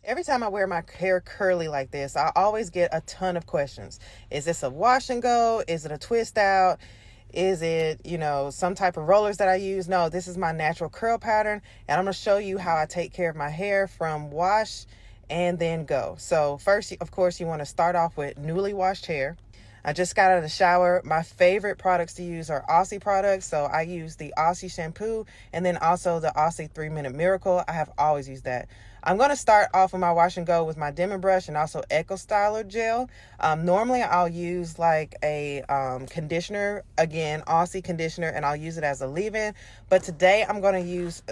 Every time I wear my hair curly like this, I always get a ton of questions. Is this a wash and go? Is it a twist out? Is it, some type of rollers that I use? No, this is my natural curl pattern. And I'm going to show you how I take care of my hair from wash and then go. So first, of course, you want to start off with newly washed hair. I just got out of the shower. My favorite products to use are Aussie products. So I use the Aussie shampoo and then also the Aussie 3-Minute Miracle. I have always used that. I'm going to start off with my wash and go with my Denman brush and also Eco Styler gel. Normally I'll use like a conditioner, again, Aussie conditioner, and I'll use it as a leave-in. But today I'm going to use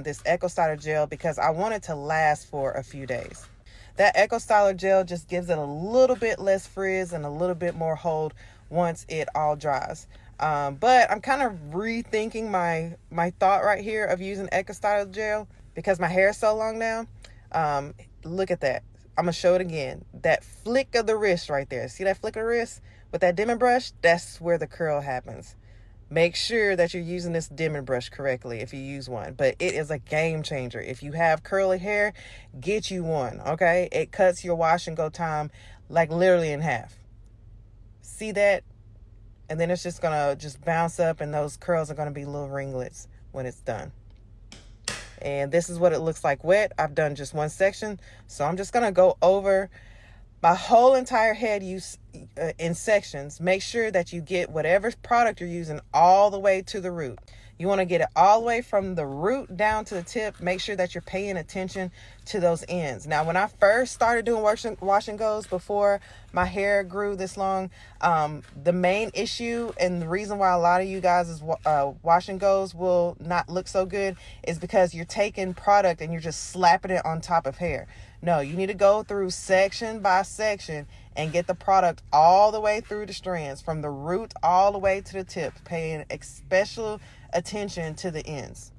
this Eco Styler gel because I want it to last for a few days. That Eco Styler gel just gives it a little bit less frizz and a little bit more hold once it all dries. But I'm kind of rethinking my thought right here of using Eco Styler gel because my hair is so long now. Look at that. I'm going to show it again. That flick of the wrist right there. See that flick of the wrist? With that Denman brush, that's where the curl happens. Make sure that you're using this Denman brush correctly if you use one. But it is a game changer. If you have curly hair, get you one, okay? It cuts your wash and go time like literally in half. See that? And then it's just going to just bounce up and those curls are going to be little ringlets when it's done. And this is what it looks like wet. I've done just one section. So I'm just going to go over my whole entire head in sections. Make sure that you get whatever product you're using all the way to the root. You want to get it all the way from the root down to the tip. Make sure that you're paying attention to those ends. Now, when I first started doing wash and goes before my hair grew this long, the main issue and the reason why a lot of you guys' wash and goes will not look so good is because you're taking product and you're just slapping it on top of hair. No, you need to go through section by section and get the product all the way through the strands from the root all the way to the tip, paying special attention to the ends.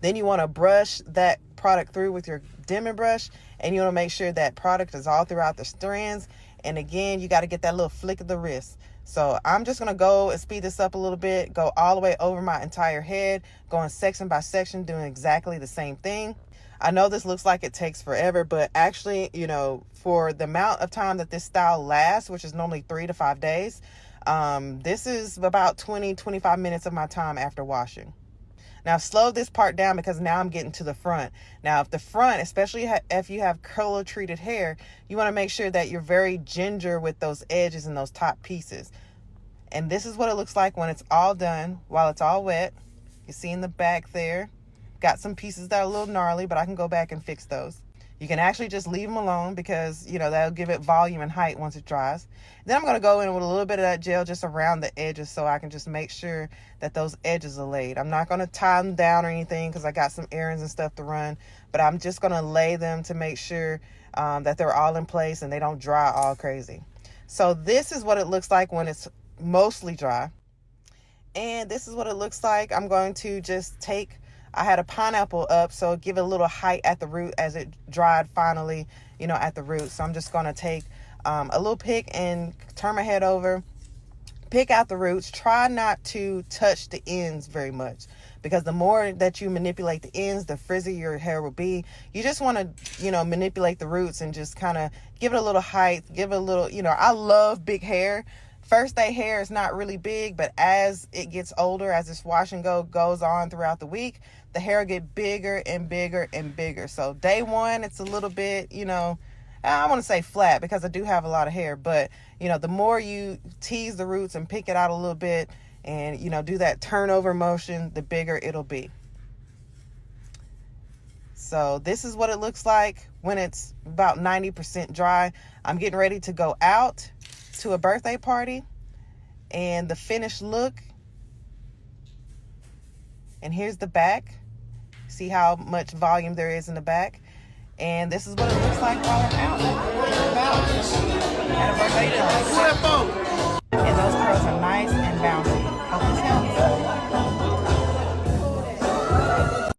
Then you want to brush that product through with your Denman brush, and you want to make sure that product is all throughout the strands. And again, you got to get that little flick of the wrist. So I'm just going to go and speed this up a little bit, go all the way over my entire head, going section by section, doing exactly the same thing. I know this looks like it takes forever, but actually, for the amount of time that this style lasts, which is normally 3 to 5 days, this is about 20-25 minutes of my time after washing. Now, I've slowed this part down because now I'm getting to the front. Now, if the front, especially if you have curler treated hair, you want to make sure that you're very ginger with those edges and those top pieces. And this is what it looks like when it's all done, while it's all wet. You see in the back there, got some pieces that are a little gnarly, but I can go back and fix those. You can actually just leave them alone because, that'll give it volume and height once it dries. Then I'm going to go in with a little bit of that gel just around the edges so I can just make sure that those edges are laid. I'm not going to tie them down or anything because I got some errands and stuff to run, but I'm just going to lay them to make sure that they're all in place and they don't dry all crazy. So this is what it looks like when it's mostly dry. And this is what it looks like. I'm going to just I had a pineapple up, so give it a little height at the root as it dried finally, at the root. So I'm just going to take a little pick and turn my head over, pick out the roots. Try not to touch the ends very much because the more that you manipulate the ends, the frizzier your hair will be. You just want to, manipulate the roots and just kind of give it a little height, give it a little, I love big hair. First day hair is not really big, but as it gets older, as this wash and go goes on throughout the week, the hair get bigger and bigger and bigger. So day one, it's a little bit, I want to say flat because I do have a lot of hair, but the more you tease the roots and pick it out a little bit and, do that turnover motion, the bigger it'll be. So this is what it looks like when it's about 90% dry. I'm getting ready to go out to a birthday party, and the finished look, and here's the back. See how much volume there is in the back, and this is what it looks like while I'm out at a birthday dinner. And those curls are nice and bouncy.